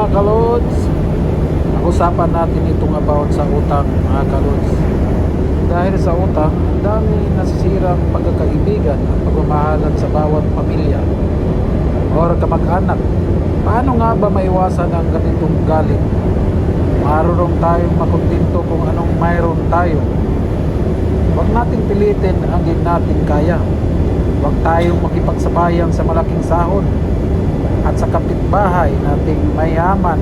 mga kalods, usapan natin itong about sa utang mga kalods. Dahil sa utang, ang dami nasisirang pagkakaibigan at pagmamahalan sa bawat pamilya o kamag-anak. Paano nga ba maiwasan ang ganitong galit? Marunong tayong makontento kung anong mayroon tayo. Huwag nating pilitin ang hindi natin kaya. Huwag tayong makipagsabayan sa malaking sahod at sa kapitbahay nating mayaman.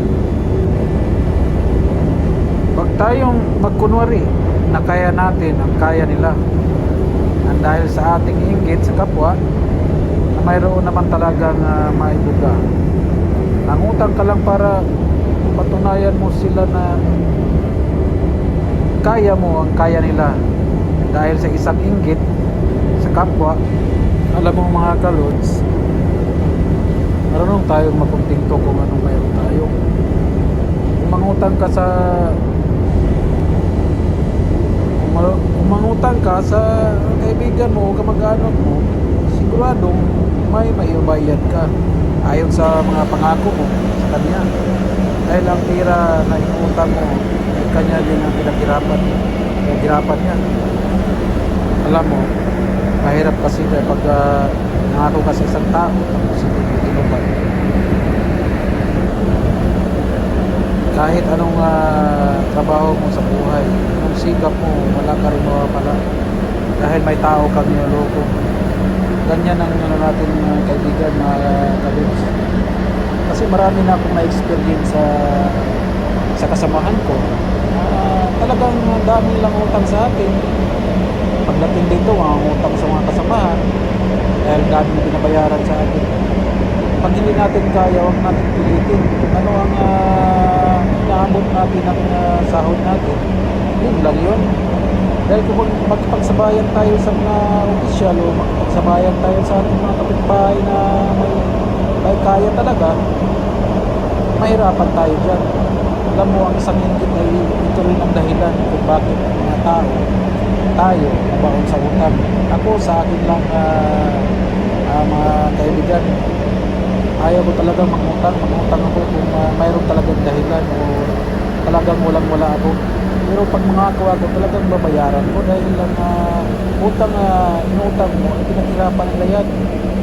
Huwag tayong magkunwari na kaya natin ang kaya nila. At dahil sa ating inggit sa kapwa, na mayroon naman talagang maibuga. Nangutang ka lang para patunayan mo sila na kaya mo ang kaya nila. Dahil sa isang inggit sa kapwa, alam mo mga kalods, marunong tayong makontento kung anong mayroon tayo. Kung mangutang ka sa kaibigan mo o kamag-anak mo, siguradong may maibayad ka ayon sa mga pangako mo sa kanya. Dahil ang tira na inutang mo ay kanya din ang pinaghirapan niya. Alam mo, mahirap kasi pag nangako ka sa isang tao tapos hindi tinupad. Kahit anong trabaho mo sa buhay, anong sikap mo, wala ka rin mawawala dahil may tao kang niloloko. Ganyan ang natin kaibigan, mga kabits. Kasi marami na akong na-experience sa kasamahan ko. Talagang dami lang utang sa atin. Pagdating dito, mga utang sa mga kasamahan dahil dami na binabayaran sa atin. Pag hindi natin kaya, huwag natin pilitin. Ano ang inaabot natin ang sahod natin? Yun lang yun. Dahil kung magpagsabayan tayo sa mga opisyal o magpagsabayan tayo sa ating mga kapitbahay na may kaya talaga, mahirapan tayo dyan. Alam mo, ang isang inggit ay ito rin ang dahilan kung bakit mga tayo nabaon sa utang. Ako sa akin lang mga kaibigan, ayaw ko talagang mangutang ako kung mayroon talagang dahilan o talagang walang-wala ako. Pero pag mangako ako, talagang babayaran ko dahil lang inutang mo, pinaghirapan nila yan.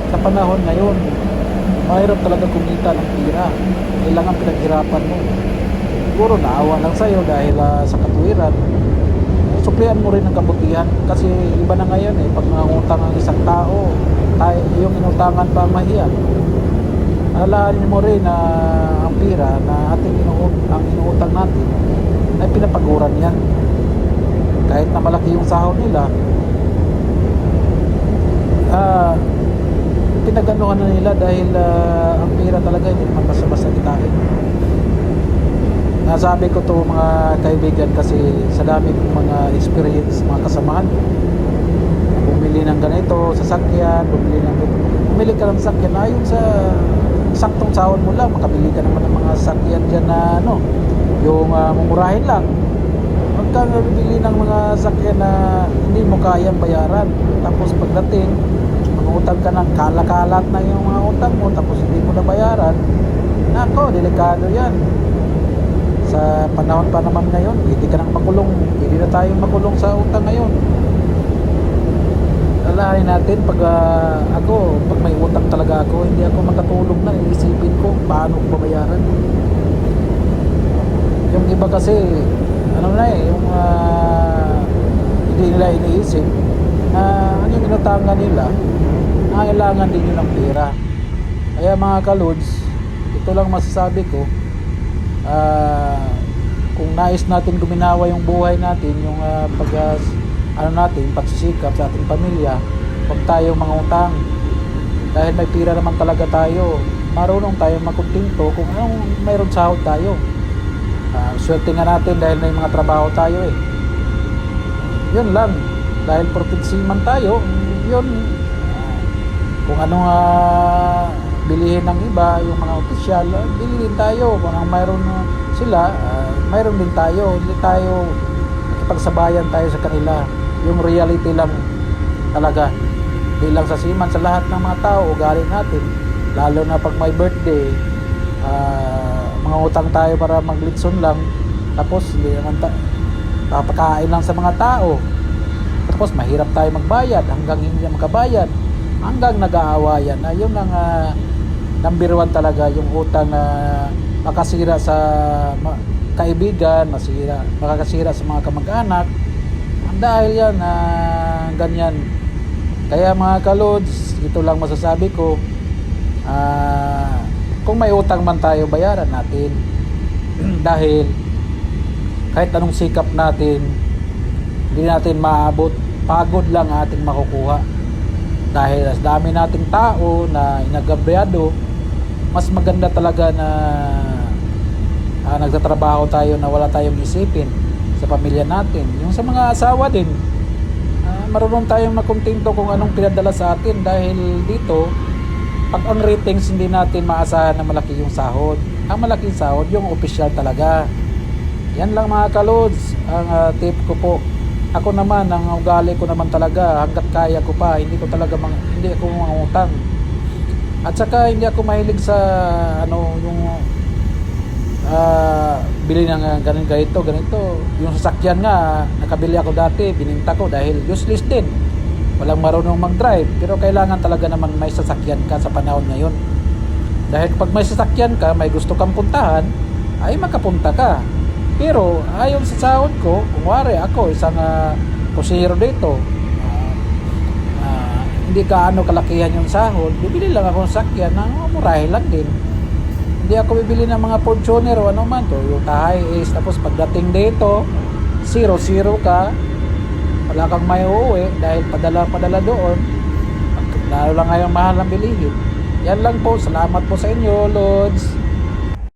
Sa panahon ngayon, mahirap talaga kumita ng pira. Kailangan pinaghirapan mo. Siguro naawa lang sa'yo dahil sa katuwiran. Suklian mo rin ang kabutihan kasi iba na ngayon pag mangutang ang isang tao, yung inutangan pa ang mahiya. Alalahanin mo rin na ang pira na ang inuutang natin ay pinapaguran yan. Kahit na malaki yung sahod nila, pinaganuhan na nila dahil ang pira talaga hindi naman basta-basta kitain. Nasabi ko to mga kaibigan kasi sa dami kong mga experience, mga kasamahan ko. Bumili ng ganito, sasakyan, bumili ka ng sasakyan ayon sa saktong sahod mo lang, makabili ka naman ng mga sasakyan dyan na yung mumurahin lang. Huwag kang bibili ng mga sasakyan na hindi mo kayang bayaran, tapos pagdating mangutang ka ng kalakalat na yung mga utang mo tapos hindi mo na bayaran. Nako, delikado yan. Sa panahon pa naman ngayon, hindi ka nang makulong, hindi na tayong makulong sa utang ngayon. Alalahanin natin pag may utang talaga ako, hindi ako makatulog na, iisipin ko paano ko babayaran. Yung iba kasi yung hindi nila iniisip na yung inutangan nila, kailangan din yun ng pera. Kaya mga kalods, ito lang masasabi ko, kung nais natin guminawa yung buhay natin, yung pagsisikap sa ating pamilya, huwag tayo mangutang dahil may pira naman talaga tayo. Marunong tayo makontento kung anong mayroon sahod tayo. Swerte nga natin dahil may mga trabaho tayo yun lang, dahil protinsiman tayo, yun kung anong bilihin ng iba, yung mga opisyal, bilhin tayo. Kung ang mayroon sila, mayroon din tayo. Hindi tayo nakipagsabayan tayo sa kanila. Yung reality lang talaga, di lang sa siman, sa lahat ng mga tao, ugali natin, lalo na pag may birthday, mga utang tayo para maglitson lang, tapos hindi naman papakain lang sa mga tao, tapos mahirap tayo magbayad hanggang hindi na makabayad, hanggang nag-aawayan na. Yun ang number one talaga, yung utang na makasira sa kaibigan, makakasira sa mga kamag-anak. Dahil yan ganyan. Kaya mga kalods, ito lang masasabi ko, kung may utang man tayo, bayaran natin. Dahil kahit anong sikap natin, hindi natin maabot, pagod lang ating makukuha. Dahil sa dami nating tao na inagabyado, mas maganda talaga na nagtatrabaho tayo na wala tayong isipin sa pamilya natin. Yung sa mga asawa din, marunong tayong makontento kung anong pinadala sa atin. Dahil dito, pag ang ratings, hindi natin maasahan na malaki yung sahod. Ang malaking sahod yung official talaga. Yan lang mga kalods ang tip ko po. Ako naman, ang ugali ko naman talaga, hanggat kaya ko pa, hindi ako mangutang. At saka hindi ako mahilig sa yung bili ng ganito. Yung sasakyan nga, nakabili ako dati, bininta ko dahil useless din. Walang marunong mag-drive, pero kailangan talaga naman may sasakyan ka sa panahon ngayon. Dahil pag may sasakyan ka, may gusto kang puntahan, ay makapunta ka. Pero ayon sa sahod ko, kung wari ako isang kusiro dito, hindi kaano kalakihan yung sahod, bibili lang ako ng sasakyan na murahe lang din. Hindi ako bibili ng mga Fortuner o ano man, Toyota Hiace. Tapos pagdating dito, 0-0 ka, wala kang may uuwi dahil padala doon. Lalo lang ngayong mahal ng bilihin. Yan lang po, salamat po sa inyo, Lods.